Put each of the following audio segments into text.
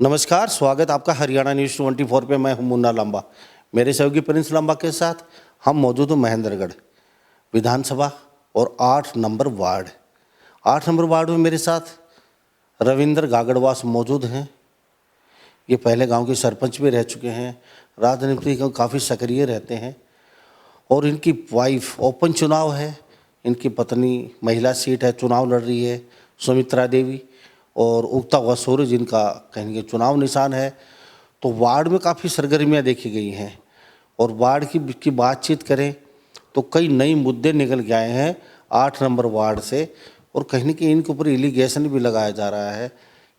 नमस्कार, स्वागत आपका हरियाणा न्यूज़ 24 पे। मैं हूं मुन्ना लांबा, मेरे सहयोगी प्रिंस लांबा के साथ हम मौजूद हैं महेंद्रगढ़ विधानसभा और 8 नंबर वार्ड। 8 नंबर वार्ड में मेरे साथ रविंद्र गागड़वास मौजूद हैं। ये पहले गांव के सरपंच भी रह चुके हैं, राजनीति में काफ़ी सक्रिय रहते हैं और इनकी वाइफ, ओपन चुनाव है, इनकी पत्नी महिला सीट है, चुनाव लड़ रही है सुमित्रा देवी, और उगता हुआ सूरज इनका कहेंगे चुनाव निशान है। तो वार्ड में काफ़ी सरगर्मियां देखी गई हैं और वार्ड की बातचीत करें तो कई नए मुद्दे निकल के आए हैं 8 नंबर वार्ड से, और कहीं न कहीं इनके ऊपर एलिगेशन भी लगाया जा रहा है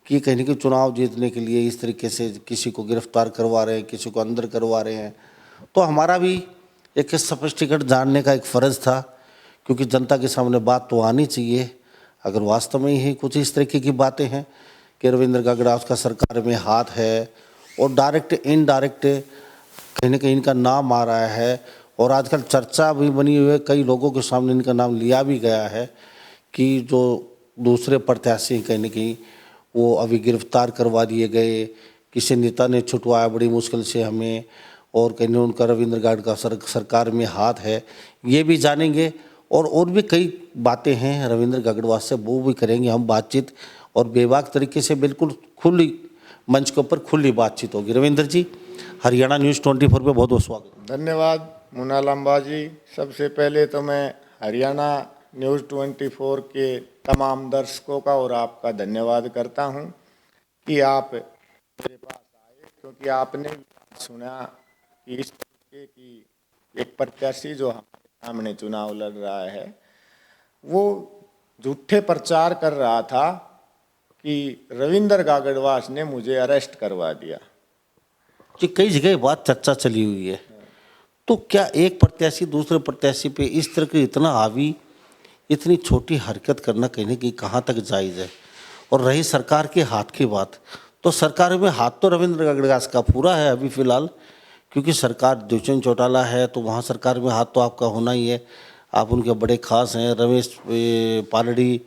कि कहीं न कहीं चुनाव जीतने के लिए इस तरीके से किसी को गिरफ्तार करवा रहे हैं, किसी को अंदर करवा रहे हैं। तो हमारा भी एक स्पष्टीकरण जानने का एक फ़र्ज़ था, क्योंकि जनता के सामने बात तो आनी चाहिए। अगर वास्तव में ही कुछ इस तरीके की बातें हैं कि रविंद्र गागड़वास का सरकार में हाथ है और डायरेक्ट इनडायरेक्ट कहीं न कहीं इनका नाम आ रहा है, और आजकल चर्चा भी बनी हुई है, कई लोगों के सामने इनका नाम लिया भी गया है कि जो दूसरे प्रत्याशी कहीं न कहीं वो अभी गिरफ्तार करवा दिए गए, किसी नेता ने छुटवाया बड़ी मुश्किल से हमें, और कहीं उनका रविंद्र गागड़ का सरकार में हाथ है, ये भी जानेंगे। और भी कई बातें हैं रविंद्र गागड़वास से, वो भी करेंगे हम बातचीत, और बेबाक तरीके से बिल्कुल खुली मंच के ऊपर खुली बातचीत होगी। रविंद्र जी, हरियाणा न्यूज़ 24 पे बहुत बहुत स्वागत। धन्यवाद मुन्ना लांबा जी। सबसे पहले तो मैं हरियाणा न्यूज़ 24 के तमाम दर्शकों का और आपका धन्यवाद करता हूं कि आप मेरे पास आए, क्योंकि आपने सुना कि इस तरीके की एक प्रत्याशी जो हमारे सामने चुनाव लड़ रहा है वो झूठे प्रचार कर रहा था कि रविंद्र गागड़वास ने मुझे अरेस्ट करवा दिया। कि कई जगह बात चर्चा चली हुई है, तो क्या एक प्रत्याशी दूसरे प्रत्याशी पे इस तरह की इतना हावी, इतनी छोटी हरकत करना कहीं न कहीं कहाँ तक जायज़ है? और रही सरकार के हाथ की बात, तो सरकार में हाथ तो रविंद्र गागड़वास का पूरा है अभी फ़िलहाल, क्योंकि सरकार दुष्यंत चौटाला है, तो वहाँ सरकार में हाथ तो आपका होना ही है। आप उनके बड़े खास हैं, रमेश पालड़ी,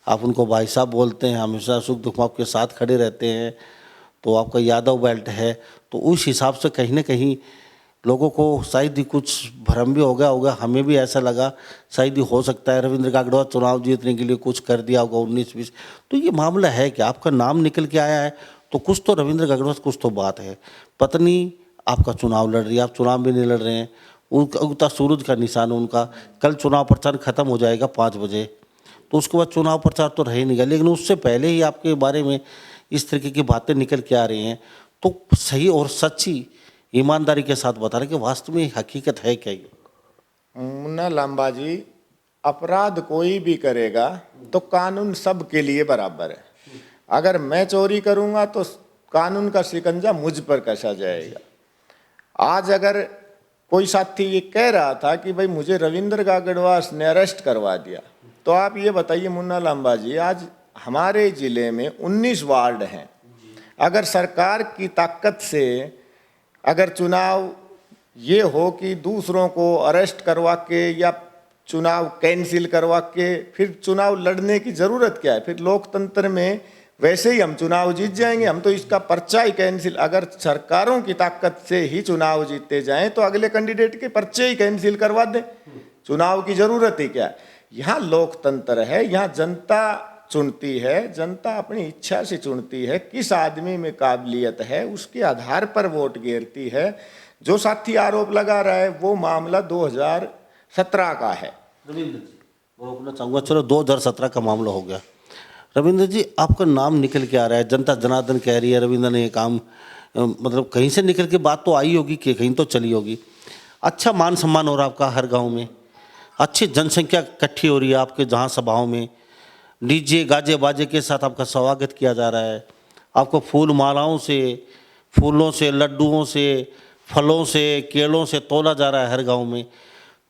आप उनको भाई साहब बोलते हैं, हमेशा सुख दुख में आपके साथ खड़े रहते हैं। तो आपका यादव बेल्ट है, तो उस हिसाब से कहीं न कहीं लोगों को शायद ही कुछ भ्रम भी हो गया होगा, हमें भी ऐसा लगा शायद ही हो सकता है रविंद्र गागड़वास चुनाव जीतने के लिए कुछ कर दिया होगा 19-20। तो ये मामला है कि आपका नाम निकल के आया है, तो कुछ तो रविंद्र गागड़वास, कुछ तो बात है। पत्नी आपका चुनाव लड़ रही है, आप चुनाव भी नहीं लड़ रहे हैं, उनका उगता सूरज का निशान उनका। कल चुनाव प्रचार खत्म हो जाएगा 5 बजे, तो उसके बाद चुनाव प्रचार तो रह ही नहीं गया, लेकिन उससे पहले ही आपके बारे में इस तरीके की बातें निकल के आ रही हैं। तो सही और सच्ची ईमानदारी के साथ बता रहे कि वास्तव में हकीकत है क्या ये? मुन्ना लांबा जी, अपराध कोई भी करेगा तो कानून सबके लिए बराबर है। अगर मैं चोरी करूंगा तो कानून का शिकंजा मुझ पर कसा जाएगा। आज अगर कोई साथी ये कह रहा था कि भाई मुझे रविंद्र गागड़वास ने अरेस्ट करवा दिया, तो आप ये बताइए मुन्ना लांबा जी, आज हमारे ज़िले में 19 वार्ड हैं। अगर सरकार की ताकत से अगर चुनाव ये हो कि दूसरों को अरेस्ट करवा के या चुनाव कैंसिल करवा के फिर चुनाव लड़ने की ज़रूरत क्या है? फिर लोकतंत्र में वैसे ही हम चुनाव जीत जाएंगे। हम तो इसका पर्चा ही कैंसिल, अगर सरकारों की ताकत से ही चुनाव जीते जाएं तो अगले कैंडिडेट के पर्चे ही कैंसिल करवा दें। चुनाव की ज़रूरत ही क्या है? यहाँ लोकतंत्र है, यहाँ जनता चुनती है, जनता अपनी इच्छा से चुनती है, किस आदमी में काबिलियत है उसके आधार पर वोट गिरती है। जो साथी आरोप लगा रहा है वो मामला 2017 का है। रविंद्र जी, मैं बोलना चाहूँगा, चलो 2017 का मामला हो गया। रविंद्र जी, आपका नाम निकल के आ रहा है, जनता जनार्दन कह रही है रविंद्र ने ये काम, मतलब कहीं से निकल के बात तो आई होगी कि कहीं तो चली होगी। अच्छा मान सम्मान हो रहा है आपका हर गांव में, अच्छी जनसंख्या इकट्ठी हो रही है आपके जहां सभाओं में, डीजे गाजे बाजे के साथ आपका स्वागत किया जा रहा है, आपको फूल मालाओं से, फूलों से, लड्डुओं से, फलों से, केलों से तोला जा रहा है हर गाँव में।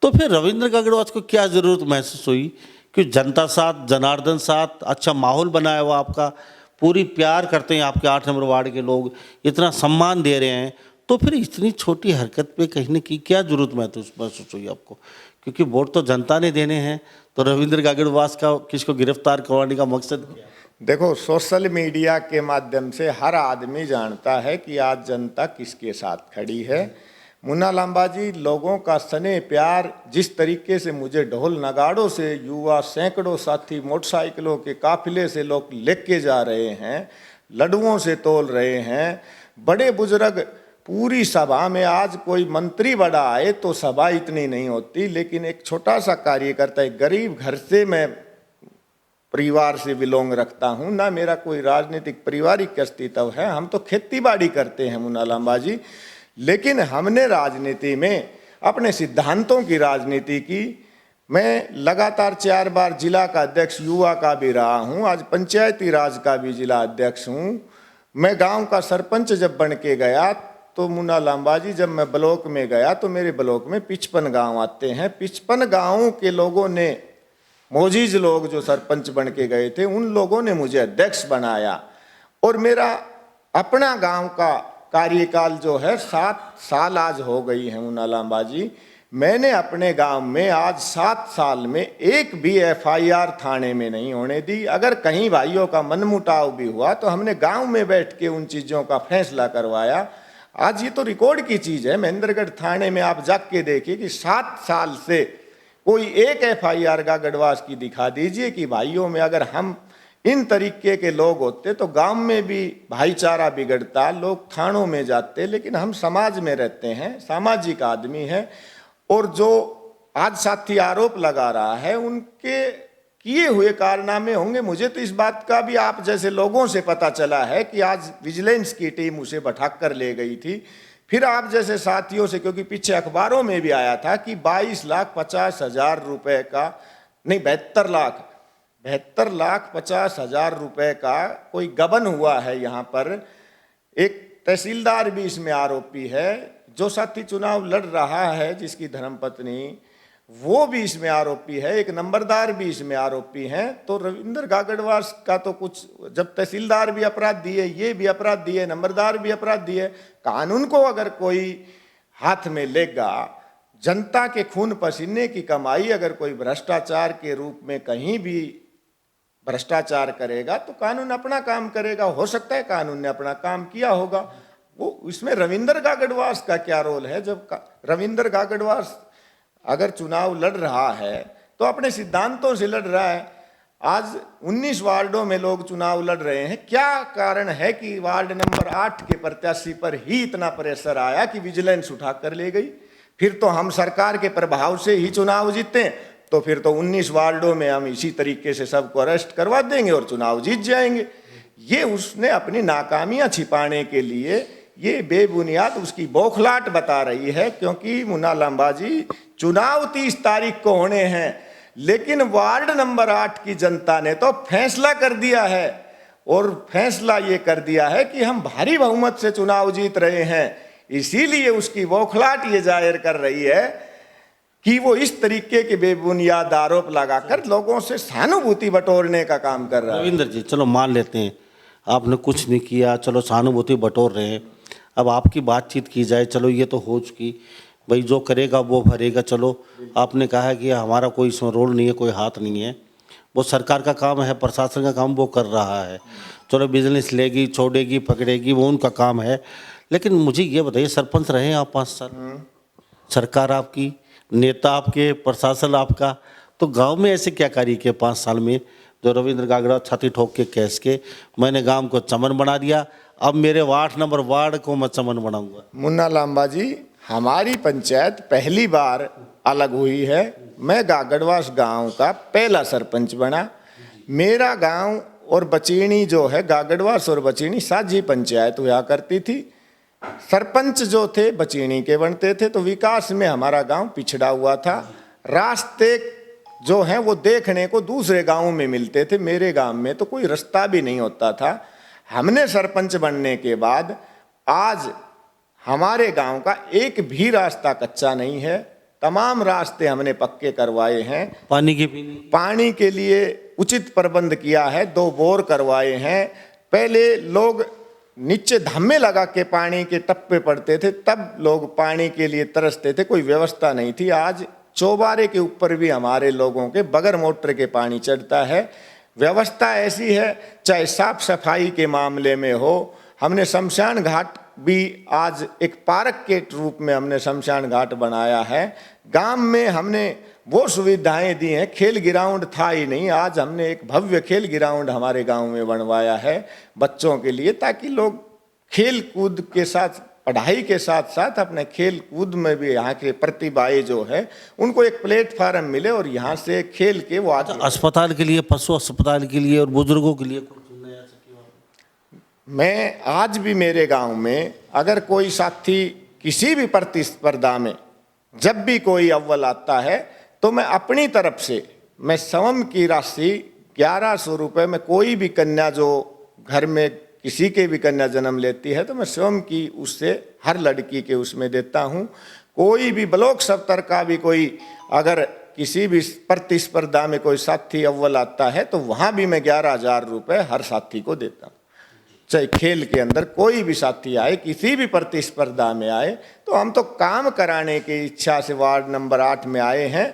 तो फिर रविंद्र गागड़वास को क्या ज़रूरत महसूस हुई कि जनता साथ, जनार्दन साथ, अच्छा माहौल बनाया हुआ आपका, पूरी प्यार करते हैं आपके 8 नंबर वार्ड के लोग, इतना सम्मान दे रहे हैं, तो फिर इतनी छोटी हरकत पे कहीं की क्या जरूरत महसूस हुई आपको? क्योंकि वोट तो जनता ने देने हैं, तो रविंद्र गागड़वास का किसको गिरफ्तार करवाने का मकसद क्या? देखो, सोशल मीडिया के माध्यम से हर आदमी जानता है कि आज जनता किसके साथ खड़ी है। मुन्ना लांबा जी, लोगों का स्नेह प्यार जिस तरीके से मुझे ढोल नगाड़ों से युवा सैकड़ों साथी मोटरसाइकिलों के काफिले से लोग लेके जा रहे हैं, लड्डुओं से तोल रहे हैं, बड़े बुजुर्ग पूरी सभा में, आज कोई मंत्री बड़ा आए तो सभा इतनी नहीं होती, लेकिन एक छोटा सा कार्यकर्ता, एक गरीब घर से मैं परिवार से बिलोंग रखता हूँ, ना मेरा कोई राजनीतिक पारिवारिक अस्तित्व है, हम तो खेती बाड़ी करते हैं मुन्ना लांबा जी, लेकिन हमने राजनीति में अपने सिद्धांतों की राजनीति की। मैं लगातार 4 बार जिला का अध्यक्ष युवा का भी रहा हूँ, आज पंचायती राज का भी जिला अध्यक्ष हूँ। मैं गांव का सरपंच जब बन के गया तो मुन्ना लांबा जी, जब मैं ब्लॉक में गया तो मेरे ब्लॉक में 55 गांव आते हैं। 55 गांवों के लोगों ने, मोजीज लोग जो सरपंच बन के गए थे, उन लोगों ने मुझे अध्यक्ष बनाया। और मेरा अपना गांव का कार्यकाल जो है 7 साल आज हो गई है मुन्ना लांबा जी। मैंने अपने गांव में आज 7 साल में एक भी एफआईआर थाने में नहीं होने दी। अगर कहीं भाइयों का मनमुटाव भी हुआ तो हमने गांव में बैठ के उन चीज़ों का फैसला करवाया। आज ये तो रिकॉर्ड की चीज़ है, महेंद्रगढ़ थाने में आप जाके देखिए कि 7 साल से कोई एक एफआईआर का गढ़वास की दिखा दीजिए कि भाइयों में अगर हम इन तरीके के लोग होते तो गांव में भी भाईचारा बिगड़ता, लोग थानों में जाते। लेकिन हम समाज में रहते हैं, सामाजिक आदमी हैं, और जो आज साथी आरोप लगा रहा है उनके किए हुए कारनामे होंगे। मुझे तो इस बात का भी आप जैसे लोगों से पता चला है कि आज विजिलेंस की टीम उसे बैठक कर ले गई थी। फिर आप जैसे साथियों से, क्योंकि पीछे अखबारों में भी आया था कि 22,50,000 रुपए का, नहीं 72,50,000 रुपए का कोई गबन हुआ है यहाँ पर। एक तहसीलदार भी इसमें आरोपी है, जो साथी चुनाव लड़ रहा है जिसकी धर्मपत्नी, वो भी इसमें आरोपी है, एक नंबरदार भी इसमें आरोपी हैं। तो रविंद्र गागड़वास का तो कुछ, जब तहसीलदार भी अपराधी है, ये भी अपराधी है, नंबरदार भी अपराधी है। कानून को अगर कोई हाथ में लेगा, जनता के खून पसीने की कमाई अगर कोई भ्रष्टाचार के रूप में कहीं भी भ्रष्टाचार करेगा तो कानून अपना काम करेगा। हो सकता है कानून ने अपना काम किया होगा, वो इसमें रविंद्र गागड़वास का क्या रोल है? जब रविंद्र गागड़वास अगर चुनाव लड़ रहा है तो अपने सिद्धांतों से लड़ रहा है। आज 19 वार्डों में लोग चुनाव लड़ रहे हैं। क्या कारण है कि वार्ड नंबर 8 के प्रत्याशी पर ही इतना प्रेशर आया कि विजिलेंस उठा कर ले गई? फिर तो हम सरकार के प्रभाव से ही चुनाव जीते, तो फिर तो 19 वार्डों में हम इसी तरीके से सबको अरेस्ट करवा देंगे और चुनाव जीत जाएंगे। ये उसने अपनी नाकामियां छिपाने के लिए ये बेबुनियाद उसकी बौखलाहट बता रही है। क्योंकि मुन्ना लांबा जी, चुनाव 30 तारीख को होने हैं, लेकिन वार्ड नंबर 8 की जनता ने तो फैसला कर दिया है, और फैसला ये कर दिया है कि हम भारी बहुमत से चुनाव जीत रहे हैं। इसीलिए उसकी बौखलाहट ये जाहिर कर रही है कि वो इस तरीके के बेबुनियाद आरोप लगाकर लोगों से सहानुभूति बटोरने का काम कर रहा है। रविंद्र जी, चलो मान लेते हैं आपने कुछ नहीं किया, चलो सहानुभूति बटोर रहे हैं। अब आपकी बातचीत की जाए, चलो ये तो हो चुकी, भाई जो करेगा वो भरेगा। चलो आपने कहा कि हमारा कोई इसमें रोल नहीं है, कोई हाथ नहीं है, वो सरकार का काम है, प्रशासन का काम वो कर रहा है। चलो बिजनेस लेगी, छोड़ेगी, पकड़ेगी, वो उनका काम है। लेकिन मुझे ये बताइए, सरपंच रहे आप 5 साल, सरकार आपकी, नेता आपके, प्रशासन आपका, तो गांव में ऐसे क्या कार्य किए 5 साल में जो रविंद्र गागड़ा छाती ठोक के कैस के मैंने गांव को चमन बना दिया, अब मेरे 8 नंबर वार्ड को मैं चमन बनाऊंगा? मुन्ना लांबा जी, हमारी पंचायत पहली बार अलग हुई है। मैं गागड़वास गांव का पहला सरपंच बना। मेरा गांव और बचीणी जो है, गागड़वास और बचीणी साझी पंचायत हुआ करती थी। सरपंच जो थे बचीणी के बनते थे, तो विकास में हमारा गांव पिछड़ा हुआ था। रास्ते जो हैं वो देखने को दूसरे गांवों में मिलते थे, मेरे गांव में तो कोई रास्ता भी नहीं होता था। हमने सरपंच बनने के बाद आज हमारे गांव का एक भी रास्ता कच्चा नहीं है, तमाम रास्ते हमने पक्के करवाए हैं। पानी के लिए उचित प्रबंध किया है, 2 बोर करवाए हैं। पहले लोग नीचे धम्मे लगा के पानी के टप्पे पड़ते थे, तब लोग पानी के लिए तरसते थे, कोई व्यवस्था नहीं थी। आज चौबारे के ऊपर भी हमारे लोगों के बगैर मोटर के पानी चढ़ता है। व्यवस्था ऐसी है, चाहे साफ सफाई के मामले में हो, हमने शमशान घाट भी आज एक पार्क के रूप में हमने शमशान घाट बनाया है। गांव में हमने वो सुविधाएं दी हैं, खेल ग्राउंड था ही नहीं, आज हमने एक भव्य खेल ग्राउंड हमारे गांव में बनवाया है बच्चों के लिए, ताकि लोग खेल कूद के साथ, पढ़ाई के साथ साथ अपने खेल कूद में भी यहाँ के प्रतिभाएं जो है उनको एक प्लेटफार्म मिले और यहाँ से खेल के वो आज अस्पताल के लिए, पशु अस्पताल के लिए और बुजुर्गों के लिए कुछ नया सकी? मैं आज भी मेरे गांव में अगर कोई साथी किसी भी प्रतिस्पर्धा में जब भी कोई अव्वल आता है तो मैं अपनी तरफ से मैं स्वयं की राशि 1100 रुपये में, कोई भी कन्या जो घर में किसी के भी कन्या जन्म लेती है तो मैं स्वयं की उससे हर लड़की के उसमें देता हूँ। कोई भी ब्लॉक स्तर का भी कोई अगर किसी भी प्रतिस्पर्धा में कोई साथी अव्वल आता है तो वहाँ भी मैं 11,000 रुपये हर साथी को देता हूँ। चाहे खेल के अंदर कोई भी साथी आए, किसी भी प्रतिस्पर्धा में आए, तो हम तो काम कराने की इच्छा से वार्ड नंबर 8 में आए हैं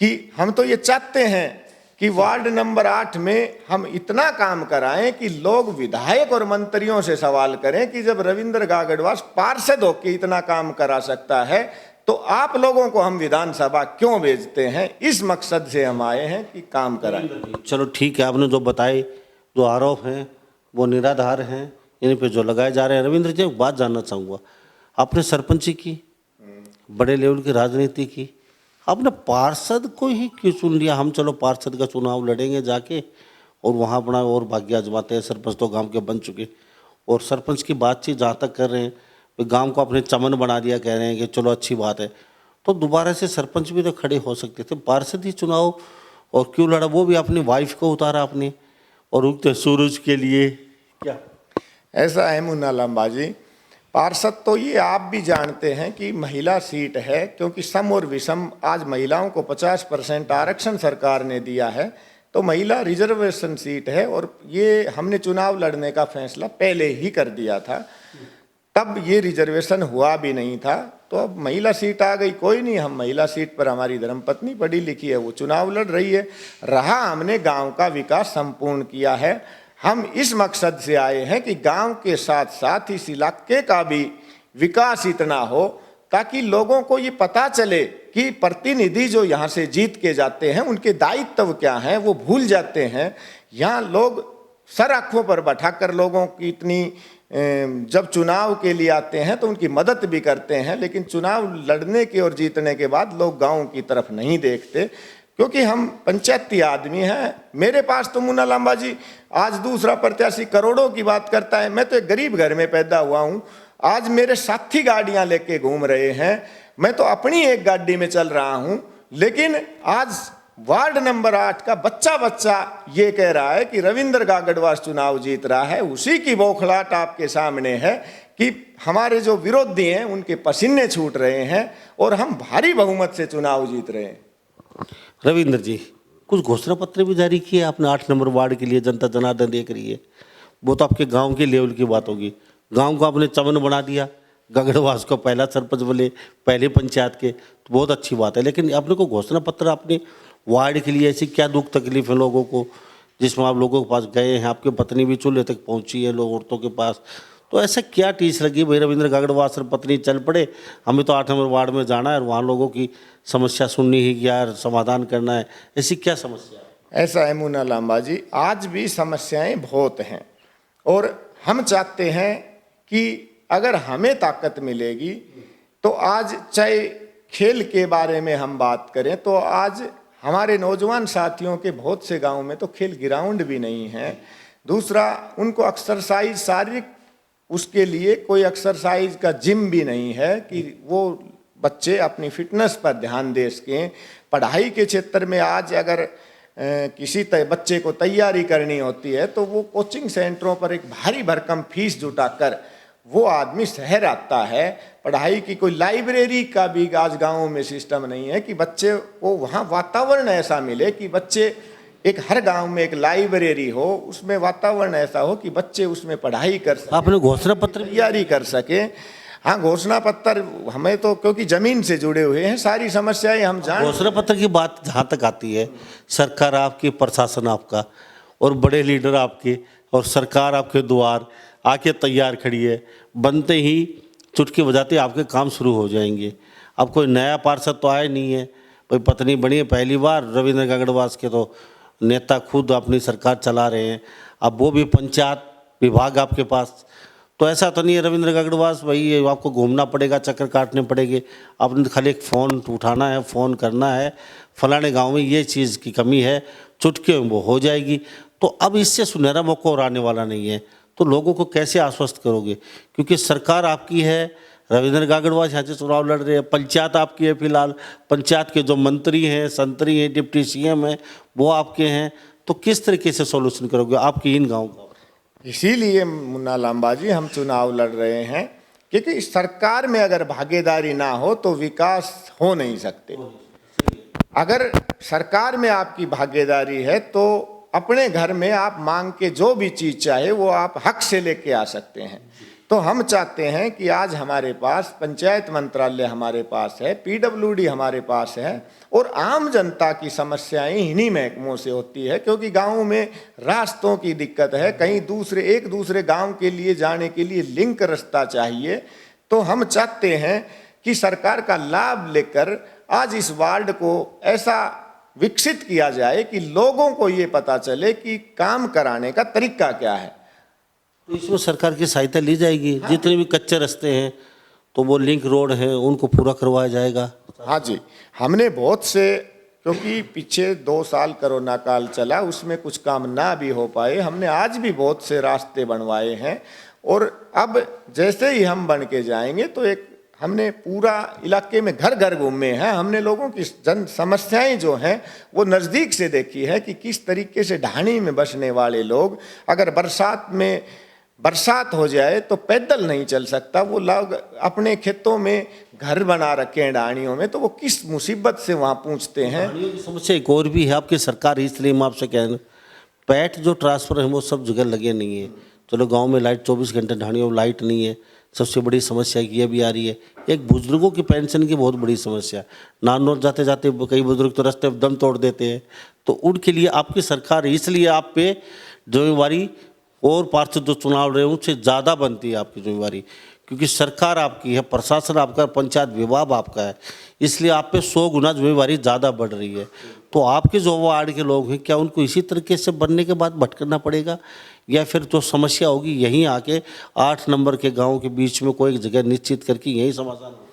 कि हम तो ये चाहते हैं कि वार्ड नंबर 8 में हम इतना काम कराएं कि लोग विधायक और मंत्रियों से सवाल करें कि जब रविंद्र गागड़वास पार्षद होकर इतना काम करा सकता है तो आप लोगों को हम विधानसभा क्यों भेजते हैं। इस मकसद से हम आए हैं कि काम कराएं। चलो ठीक है, आपने जो बताए, जो आरोप हैं वो निराधार हैं, इन पे जो लगाए जा रहे हैं। रविंद्र जी, एक बात जानना चाहूँगा, आपने सरपंची की, बड़े लेवल की राजनीति की, आपने पार्षद को ही क्यों चुन लिया? हम चलो पार्षद का चुनाव लड़ेंगे जाके और वहाँ अपना और भाग्य आजमाते हैं, सरपंच तो गांव के बन चुके, और सरपंच की बातचीत जहाँ तक कर रहे हैं तो गांव को अपने चमन बना दिया, कह रहे हैं कि चलो अच्छी बात है, तो दोबारा से सरपंच भी तो खड़े हो सकते थे, पार्षद ही चुनाव और क्यों लड़ा? वो भी अपनी वाइफ को उतारा आपने, और उगते सूरज के लिए क्या? ऐसा है मुन्ना लांबा जी, पार्षद तो ये आप भी जानते हैं कि महिला सीट है, क्योंकि सम और विषम आज महिलाओं को 50% आरक्षण सरकार ने दिया है, तो महिला रिजर्वेशन सीट है और ये हमने चुनाव लड़ने का फैसला पहले ही कर दिया था। तब ये रिजर्वेशन हुआ भी नहीं था, तो अब महिला सीट आ गई, कोई नहीं, हम महिला सीट पर हमारी धर्मपत्नी पढ़ी लिखी है, वो चुनाव लड़ रही है। रहा हमने गांव का विकास संपूर्ण किया है। हम इस मकसद से आए हैं कि गांव के साथ साथ इस इलाके का भी विकास इतना हो ताकि लोगों को ये पता चले कि प्रतिनिधि जो यहाँ से जीत के जाते हैं उनके दायित्व क्या हैं, वो भूल जाते हैं। यहाँ लोग सर आँखों पर बैठाकर लोगों की इतनी जब चुनाव के लिए आते हैं तो उनकी मदद भी करते हैं, लेकिन चुनाव लड़ने के और जीतने के बाद लोग गाँव की तरफ नहीं देखते, क्योंकि हम पंचायती आदमी हैं। मेरे पास तो मुन्ना लांबा जी आज दूसरा प्रत्याशी करोड़ों की बात करता है, मैं तो एक गरीब घर में पैदा हुआ हूँ। आज मेरे साथी गाड़ियां लेके घूम रहे हैं, मैं तो अपनी एक गाड़ी में चल रहा हूँ, लेकिन आज वार्ड नंबर 8 का बच्चा ये कह रहा है कि रविंद्र गागड़वास चुनाव जीत रहा है। उसी की बौखलाहट आपके सामने है कि हमारे जो विरोधी हैं उनके पसीने छूट रहे हैं और हम भारी बहुमत से चुनाव जीत रहे हैं। रविंद्र जी, कुछ घोषणा पत्र भी जारी किए आपने 8 नंबर वार्ड के लिए, जनता जनार्दन देख रही है, वो तो आपके गांव के लेवल की बात होगी। गांव को आपने चमन बना दिया, गागड़वास को पहला सरपंच बोले, पहले पंचायत के, तो बहुत अच्छी बात है। लेकिन आपने को घोषणा पत्र आपने वार्ड के लिए ऐसी क्या दुख तकलीफ है लोगों को, जिसमें आप लोगों के पास गए हैं, आपकी पत्नी भी चूल्हे तक पहुँची है लोग औरतों के पास, तो ऐसा क्या टीस लगी भाई रविंद्र गागड़वास और पत्नी चल पड़े, हमें तो 8 नंबर वार्ड में जाना है और वहाँ लोगों की समस्या सुननी है यार, समाधान करना है, ऐसी क्या समस्या है? ऐसा है मुन्ना लांबा जी, आज भी समस्याएं बहुत हैं और हम चाहते हैं कि अगर हमें ताकत मिलेगी तो आज चाहे खेल के बारे में हम बात करें तो आज हमारे नौजवान साथियों के बहुत से गाँव में तो खेल ग्राउंड भी नहीं है। दूसरा, उनको एक्सरसाइज शारीरिक उसके लिए कोई एक्सरसाइज का जिम भी नहीं है कि वो बच्चे अपनी फिटनेस पर ध्यान दे सकें। पढ़ाई के क्षेत्र में आज अगर किसी बच्चे को तैयारी करनी होती है तो वो कोचिंग सेंटरों पर एक भारी भरकम फीस जुटाकर वो आदमी शहर आता है। पढ़ाई की कोई लाइब्रेरी का भी आज गाँव में सिस्टम नहीं है कि बच्चे को वहाँ वातावरण ऐसा मिले कि बच्चे एक हर गांव में एक लाइब्रेरी हो, उसमें वातावरण ऐसा हो कि बच्चे उसमें पढ़ाई कर सकें, आपने घोषणा पत्र तैयारी कर सके। हाँ, घोषणा पत्र हमें तो क्योंकि जमीन से जुड़े हुए हैं, सारी समस्याएं हम जान। घोषणा पत्र की बात जहाँ तक आती है, सरकार आपकी, प्रशासन आपका, और बड़े लीडर आपके और सरकार आपके द्वार आके तैयार खड़ी है, बनते ही चुटकी बजाते आपके काम शुरू हो जाएंगे। अब कोई नया पार्षद तो आया नहीं है, भाई पत्नी बनी है पहली बार, रविंद्र गागड़वास के तो नेता खुद अपनी सरकार चला रहे हैं, अब वो भी पंचायत विभाग आपके पास। तो ऐसा तो नहीं है रविंद्र गागड़वास भाई आपको घूमना पड़ेगा, चक्कर काटने पड़ेंगे, आपने खाली एक फ़ोन उठाना है, फ़ोन करना है, फलाने गांव में ये चीज़ की कमी है, चुटकी में वो हो जाएगी। तो अब इससे सुनहरा मौका और आने वाला नहीं है, तो लोगों को कैसे आश्वस्त करोगे? क्योंकि सरकार आपकी है, रविंद्र गागड़वास यहाँ से चुनाव लड़ रहे हैं, पंचायत आपकी है, फिलहाल पंचायत के जो मंत्री हैं, संतरी हैं, डिप्टी सीएम हैं, वो आपके हैं। तो किस तरीके से सॉल्यूशन करोगे आपके इन गाँव का? इसीलिए मुन्ना लांबा जी हम चुनाव लड़ रहे हैं, क्योंकि सरकार में अगर भागीदारी ना हो तो विकास हो नहीं सकते। अगर सरकार में आपकी भागीदारी है तो अपने घर में आप मांग के जो भी चीज़ चाहे वो आप हक से लेके आ सकते हैं। तो हम चाहते हैं कि आज हमारे पास पंचायत मंत्रालय हमारे पास है, पीडब्ल्यूडी हमारे पास है, और आम जनता की समस्याएं इन्हीं महकमों से होती है, क्योंकि गाँव में रास्तों की दिक्कत है, कहीं एक दूसरे गांव के लिए जाने के लिए लिंक रास्ता चाहिए। तो हम चाहते हैं कि सरकार का लाभ लेकर आज इस वार्ड को ऐसा विकसित किया जाए कि लोगों को ये पता चले कि काम कराने का तरीका क्या है। तो इसमें सरकार की सहायता ली जाएगी, जितने भी कच्चे रास्ते हैं तो वो लिंक रोड हैं उनको पूरा करवाया जाएगा। हाँ जी, हमने बहुत से, क्योंकि पीछे 2 साल कोरोना काल चला, उसमें कुछ काम ना भी हो पाए, हमने आज भी बहुत से रास्ते बनवाए हैं। और अब जैसे ही हम बन के जाएंगे तो एक हमने पूरा इलाके में घर घर घूमे हैं, हमने लोगों की जन समस्याएं जो हैं वो नज़दीक से देखी है कि किस तरीके से ढाणी में बसने वाले लोग, अगर बरसात हो जाए तो पैदल नहीं चल सकता, वो लोग अपने खेतों में घर बना रखे हैं ढाणियों में, तो वो किस मुसीबत से वहाँ पहुँचते हैं। ढाणियों की समस्या एक और भी है आपकी सरकार, इसलिए मैं आपसे कह रहा हूँ, पैट जो ट्रांसफर है वो सब जगह लगे नहीं है। चलो गांव में लाइट 24 घंटे, ढाणियों में लाइट नहीं है, सबसे बड़ी समस्या ये भी आ रही है। एक बुजुर्गों की पेंशन की बहुत बड़ी समस्या, नानौर जाते जाते कई बुजुर्ग तो रास्ते दम तोड़ देते हैं, तो उनके लिए आपकी सरकार, इसलिए आप पे जिम्मेवारी और पार्षद जो चुनाव रहे उनसे ज़्यादा बनती है आपकी जिम्मेवारी, क्योंकि सरकार आपकी है, प्रशासन आपका, पंचायत विभाग आपका है, इसलिए आप पे 100 गुना जिम्मेवारी ज़्यादा बढ़ रही है। तो आपके जो वार्ड के लोग हैं, क्या उनको इसी तरीके से बनने के बाद भटकना पड़ेगा, या फिर जो समस्या होगी यहीं आके 8 नंबर के गाँव के बीच में कोई एक जगह निश्चित करके यही समाधान होगा?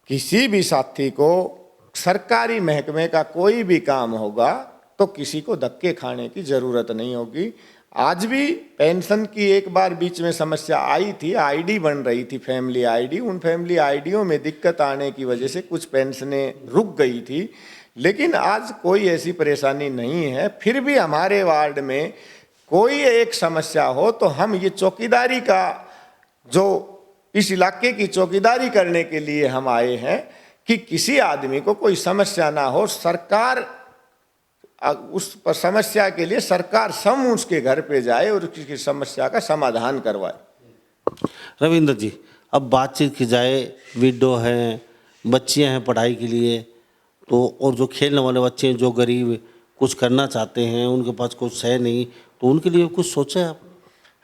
किसी भी साथी को सरकारी महकमे का कोई भी काम होगा तो किसी को धक्के खाने की ज़रूरत नहीं होगी। आज भी पेंशन की एक बार बीच में समस्या आई थी, आईडी बन रही थी, फैमिली आईडी, उन फैमिली आईडियों में दिक्कत आने की वजह से कुछ पेंशनें रुक गई थी, लेकिन आज कोई ऐसी परेशानी नहीं है। फिर भी हमारे वार्ड में कोई एक समस्या हो तो हम ये चौकीदारी का, जो इस इलाके की चौकीदारी करने के लिए हम आए हैं कि किसी आदमी को कोई समस्या ना हो, सरकार उस पर समस्या के लिए सरकार स्वयं उसके घर पे जाए और उसकी समस्या का समाधान करवाए। रविंद्र जी, अब बातचीत की जाए, विडो हैं, बच्चियां हैं पढ़ाई के लिए, तो और जो खेलने वाले बच्चे हैं, जो गरीब कुछ करना चाहते हैं, उनके पास कुछ है नहीं, तो उनके लिए कुछ सोचा है आपने?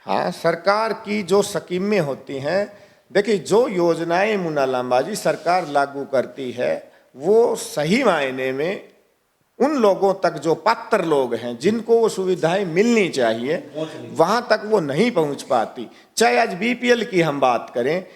हाँ, सरकार की जो स्कीमें होती हैं, देखिए जो योजनाएं मुन्ना लांबा जी सरकार लागू करती है वो सही मायने में उन लोगों तक, जो पात्र लोग हैं जिनको वो सुविधाएं मिलनी चाहिए, वहां तक वो नहीं पहुंच पाती। चाहे आज बीपीएल की हम बात करें,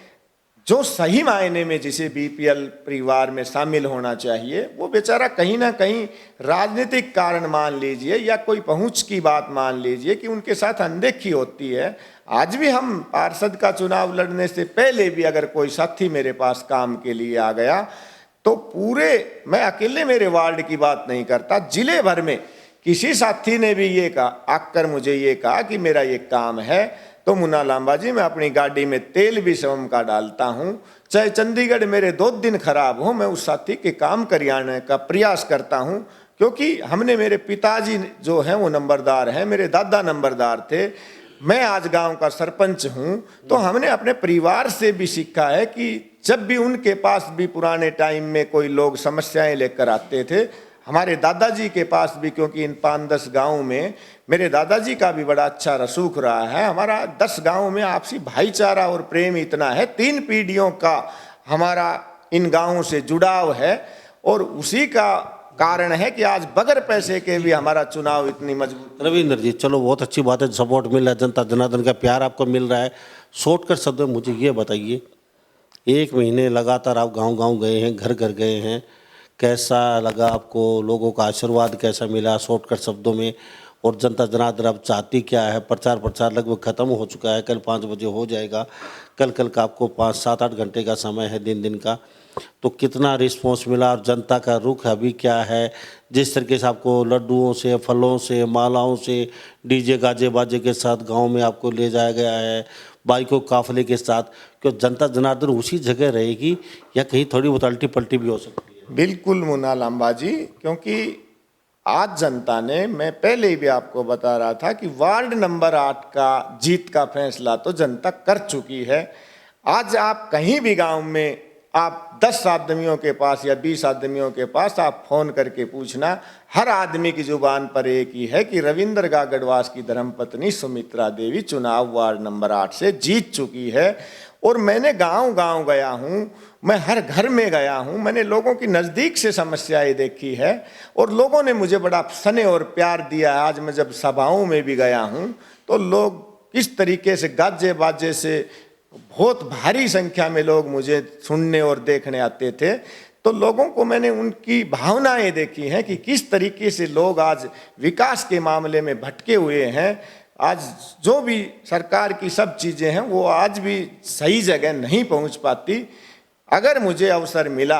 जो सही मायने में जिसे बीपीएल परिवार में शामिल होना चाहिए, वो बेचारा कहीं ना कहीं राजनीतिक कारण मान लीजिए या कोई पहुंच की बात मान लीजिए कि उनके साथ अनदेखी होती है। आज भी हम पार्षद का चुनाव लड़ने से पहले भी अगर कोई साथी मेरे पास काम के लिए आ गया तो पूरे, मैं अकेले मेरे वार्ड की बात नहीं करता, जिले भर में किसी साथी ने भी ये कहा, आकर मुझे ये कहा कि मेरा ये काम है, तो मुन्ना लांबा जी मैं अपनी गाड़ी में तेल भी स्वयं का डालता हूँ, चाहे चंडीगढ़ मेरे 2 दिन खराब हो, मैं उस साथी के काम कराने का प्रयास करता हूँ। क्योंकि हमने, मेरे पिताजी जो हैं वो नंबरदार हैं, मेरे दादा नंबरदार थे, मैं आज गांव का सरपंच हूँ, तो हमने अपने परिवार से भी सीखा है कि जब भी उनके पास भी पुराने टाइम में कोई लोग समस्याएं लेकर आते थे, हमारे दादाजी के पास भी, क्योंकि इन 5-10 गाँव में मेरे दादाजी का भी बड़ा अच्छा रसूख रहा है। हमारा 10 गांव में आपसी भाईचारा और प्रेम इतना है, 3 पीढ़ियों का हमारा इन गांवों से जुड़ाव है, और उसी का कारण है कि आज बगैर पैसे के भी हमारा चुनाव इतनी मजबूत। रविंद्र जी, चलो बहुत अच्छी बात है, सपोर्ट मिल रहा है, जनता जनार्दन का प्यार आपको मिल रहा है। शॉर्टकट शब्द में मुझे ये बताइए, 1 महीने लगातार आप गांव-गांव गए हैं, घर-घर गए हैं, कैसा लगा आपको? लोगों का आशीर्वाद कैसा मिला शॉर्टकट शब्दों में? और जनता जनार्दन अब चाहती क्या है? प्रचार लगभग खत्म हो चुका है, कल 5 बजे हो जाएगा। कल का आपको 5-7-8 घंटे का समय है, दिन का। तो कितना रिस्पॉन्स मिला और जनता का रुख अभी क्या है? जिस तरीके से आपको लड्डुओं से, फलों से, मालाओं से, डीजे गाजे बाजे के साथ गांव में आपको ले जाया गया है, बाइकों काफिले के साथ, क्यों जनता जनार्दन उसी जगह रहेगी या कहीं थोड़ी बहुत अल्टी पल्टी भी हो सकती है? बिल्कुल मुन्ना लांबा जी, क्योंकि आज जनता ने, मैं पहले भी आपको बता रहा था कि वार्ड नंबर 8 का जीत का फैसला तो जनता कर चुकी है। आज आप कहीं भी गांव में आप 10 आदमियों के पास या 20 आदमियों के पास आप फोन करके पूछना, हर आदमी की जुबान पर एक ही है कि रविंद्र गागड़वास की धर्मपत्नी सुमित्रा देवी चुनाव वार्ड नंबर 8 से जीत चुकी है। और मैंने गांव-गांव गया हूं, मैं हर घर में गया हूं, मैंने लोगों की नज़दीक से समस्याएं देखी है और लोगों ने मुझे बड़ा स्नेह और प्यार दिया है। आज मैं जब सभाओं में भी गया हूं तो लोग किस तरीके से गाजे बाजे से, बहुत भारी संख्या में लोग मुझे सुनने और देखने आते थे, तो लोगों को मैंने उनकी भावनाएं देखी हैं कि किस तरीके से लोग आज विकास के मामले में भटके हुए हैं। आज जो भी सरकार की सब चीज़ें हैं वो आज भी सही जगह नहीं पहुंच पाती। अगर मुझे अवसर मिला,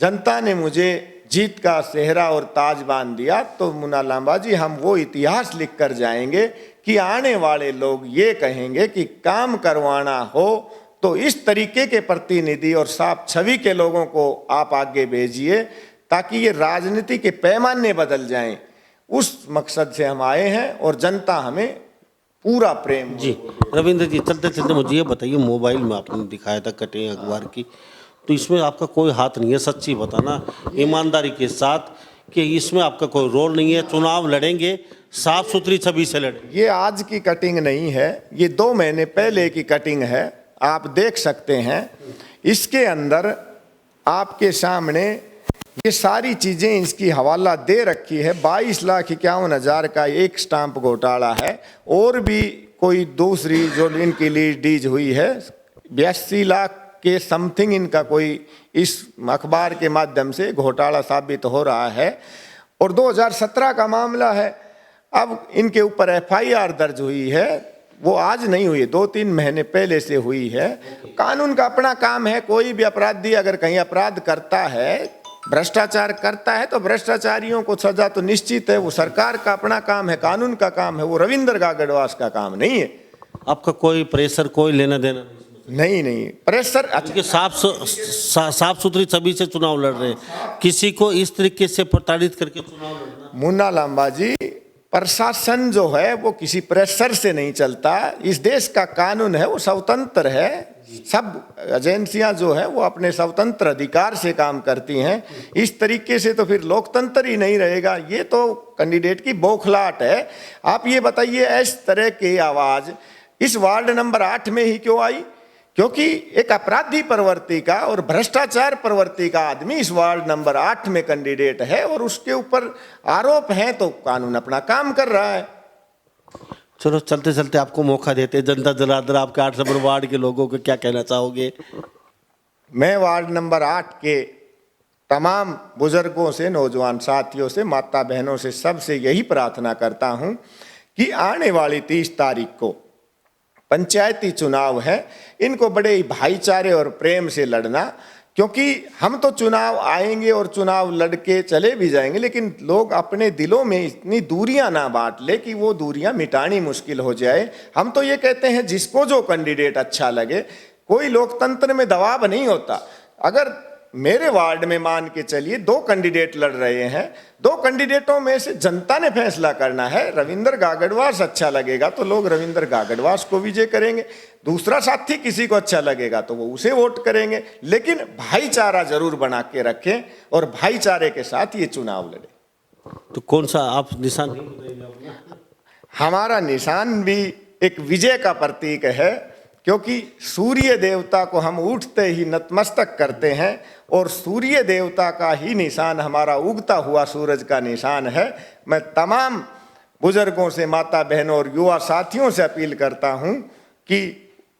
जनता ने मुझे जीत का सेहरा और ताज बांध दिया, तो मुन्ना लांबा जी हम वो इतिहास लिख कर जाएंगे कि आने वाले लोग ये कहेंगे कि काम करवाना हो तो इस तरीके के प्रतिनिधि और साफ छवि के लोगों को आप आगे भेजिए, ताकि ये राजनीति के पैमाने बदल जाएं। उस मकसद से हम आए हैं और जनता हमें पूरा प्रेम। जी रविंद्र जी, चलते चलते मुझे ये बताइए, मोबाइल में आपने दिखाया था कटिंग अखबार की, तो इसमें आपका कोई हाथ नहीं है, सच्ची बताना ईमानदारी के साथ कि इसमें आपका कोई रोल नहीं है, चुनाव लड़ेंगे, साफ सुथरी छवि से लड़ेंगे? ये आज की कटिंग नहीं है, ये 2 महीने पहले की कटिंग है, आप देख सकते हैं। इसके अंदर आपके सामने ये सारी चीज़ें इसकी हवाला दे रखी है। 22,51,000 का एक स्टाम्प घोटाला है, और भी कोई दूसरी जो इनकी लीड हुई है 82 लाख के समथिंग इनका कोई इस अखबार के माध्यम से घोटाला साबित हो रहा है। और 2017 का मामला है, अब इनके ऊपर FIR दर्ज हुई है, वो आज नहीं हुई, 2-3 महीने पहले से हुई है। कानून का अपना काम है, कोई भी अपराधी अगर कहीं अपराध करता है, भ्रष्टाचार करता है, तो भ्रष्टाचारियों को सजा तो निश्चित है, वो सरकार का अपना काम है, कानून का काम है, वो रविंद्र गागड़वास का काम नहीं है। आपका कोई प्रेशर, कोई लेना देना नहीं प्रेशर, क्योंकि साफ सुथरी छवि से चुनाव लड़ रहे हैं, किसी को इस तरीके से प्रताड़ित करके चुनाव लड़ना? मुन्ना लांबा जी, प्रशासन जो है वो किसी प्रेशर से नहीं चलता। इस देश का कानून है वो स्वतंत्र है, सब एजेंसियां जो है वो अपने स्वतंत्र अधिकार से काम करती हैं। इस तरीके से तो फिर लोकतंत्र ही नहीं रहेगा, ये तो कैंडिडेट की बौखलाहट है। आप ये बताइए, इस तरह की आवाज़ इस वार्ड नंबर 8 में ही क्यों आई? क्योंकि एक अपराधी प्रवृत्ति का और भ्रष्टाचार प्रवृत्ति का आदमी इस वार्ड नंबर 8 में कैंडिडेट है और उसके ऊपर आरोप है, तो कानून अपना काम कर रहा है। चलो चलते चलते आपको मौका देते, जनता जनार्दन आपके 8 नंबर वार्ड के लोगों को क्या कहना चाहोगे? मैं वार्ड नंबर 8 के तमाम बुजुर्गों से, नौजवान साथियों से, माता बहनों से, सबसे यही प्रार्थना करता हूं कि आने वाली 30 तारीख को पंचायती चुनाव है, इनको बड़े ही भाईचारे और प्रेम से लड़ना, क्योंकि हम तो चुनाव आएंगे और चुनाव लड़के चले भी जाएंगे, लेकिन लोग अपने दिलों में इतनी दूरियां ना बांट ले कि वो दूरियां मिटानी मुश्किल हो जाए। हम तो ये कहते हैं जिसको जो कैंडिडेट अच्छा लगे, कोई लोकतंत्र में दबाव नहीं होता। अगर मेरे वार्ड में मान के चलिए 2 कैंडिडेट लड़ रहे हैं, 2 कैंडिडेटों में से जनता ने फैसला करना है, रविंद्र गागड़वास अच्छा लगेगा तो लोग रविंद्र गागड़वास को विजय करेंगे, दूसरा साथी किसी को अच्छा लगेगा तो वो उसे वोट करेंगे, लेकिन भाईचारा जरूर बना के रखें और भाईचारे के साथ ये चुनाव लड़े। तो कौन सा आप निशान? हमारा निशान भी एक विजय का प्रतीक है, क्योंकि सूर्य देवता को हम उठते ही नतमस्तक करते हैं और सूर्य देवता का ही निशान हमारा उगता हुआ सूरज का निशान है। मैं तमाम बुजुर्गों से, माता बहनों और युवा साथियों से अपील करता हूं कि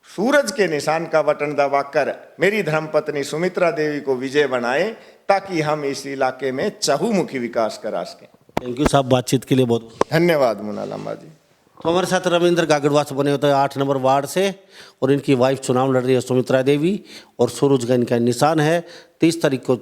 सूरज के निशान का बटन दबाकर मेरी धर्मपत्नी सुमित्रा देवी को विजय बनाएं, ताकि हम इस इलाके में चहुमुखी विकास करा सकें। थैंक यू साहब, बातचीत के लिए बहुत। धन्यवाद मुन्ना लांबा जी। तो हमारे साथ रविंद्र गागड़वास बने होते हैं 8 नंबर वार्ड से, और इनकी वाइफ चुनाव लड़ रही है सुमित्रा देवी, और सूरज का इनका निशान है। 30 तारीख को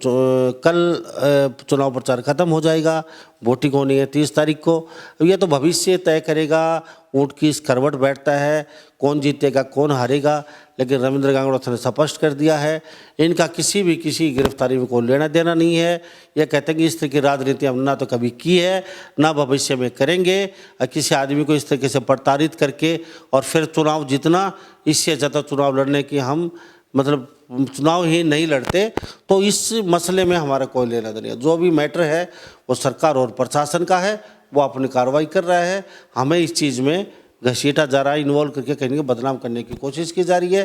कल चुनाव प्रचार खत्म हो जाएगा, वोटिंग होनी है 30 तारीख को। ये तो भविष्य तय करेगा, ऊँट की इस करवट बैठता है, कौन जीतेगा कौन हारेगा। लेकिन रविंद्र गागड़वास ने स्पष्ट कर दिया है, इनका किसी गिरफ्तारी में कोई लेना देना नहीं है। ये कहते हैं कि इस तरह की राजनीति हम ना तो कभी की है ना भविष्य में करेंगे। और किसी आदमी को इस तरीके से प्रताड़ित करके और फिर चुनाव जीतना, इससे ज़्यादा चुनाव लड़ने की हम मतलब चुनाव ही नहीं लड़ते। तो इस मसले में हमारा कोई लेना देना नहीं है। जो भी मैटर है वो सरकार और प्रशासन का है, वो अपनी कार्रवाई कर रहा है। हमें इस चीज़ में घसीटा जा रहा है, इन्वॉल्व करके कहीं बदनाम करने की कोशिश की जा रही है।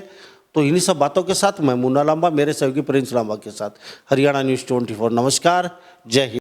तो इन्हीं सब बातों के साथ मैं मुन्ना लांबा, मेरे सहयोगी प्रिंस लांबा के साथ हरियाणा न्यूज़ 24। नमस्कार, जय हिंद।